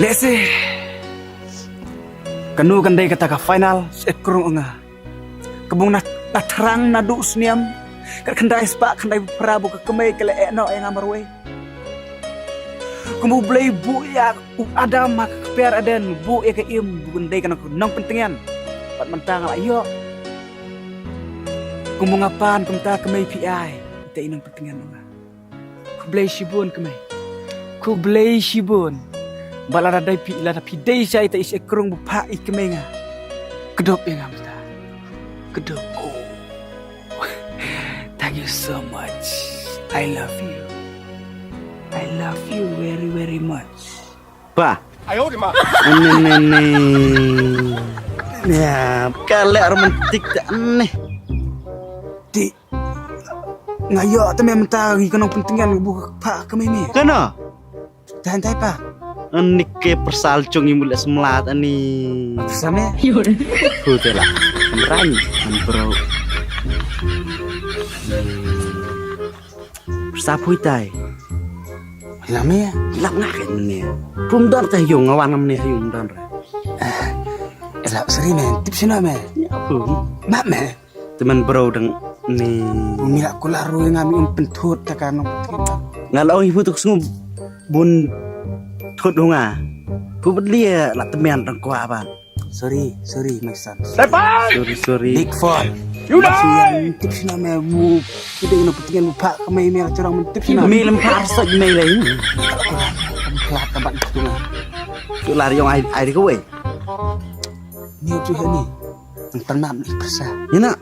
Desi kanu kandai kata ka final sekurung enga kebung na terang na du sniam kandai spa kandai prabu ka kemai kele eno yang amarwe kamu blay bu ya ada mak keper aden bu ya ke im bundai kana nang pentingan pat mentang ayo kamu ngapan kumta kemai PI kita inang pentingan enga ku blay shibun kemai ku blay shibun balara dai pi la pi dai sai ta isi krung bu pa ikmenga kedop yang amta kedop oh thank you so much I love you very very much ba ayo di ma ya kale romantik tak aneh di ngayo ta memang tagi kanong pentingan bu pa kememi kana tahan pa Nike persalcung yang mulai semelat ani. Sama? Betul lah. Berani, bro. Persapu itai. Lama ya? Lama kan ni. Pumdar teh yung awan namanya yung dan. Elak sering men. Tips na men. Apa? Mak men. Teman bro deng ni. Bumi aku laru yang ambil pentut takkan. Ngalau ibu tu sungguh bun. Thốt đúng à? Phú bất lia là tấm men đang qua bạn. Sorry my son. Sorry. Big fault. Yuda. Tips na me bu. Kita ino petingan buka kami me corang tips na. Me lem parsa me lai. Kelat tempat itu na. Tu lari yang ai di kowe. Ni tu ni. Ang tanam ni persa. Yana.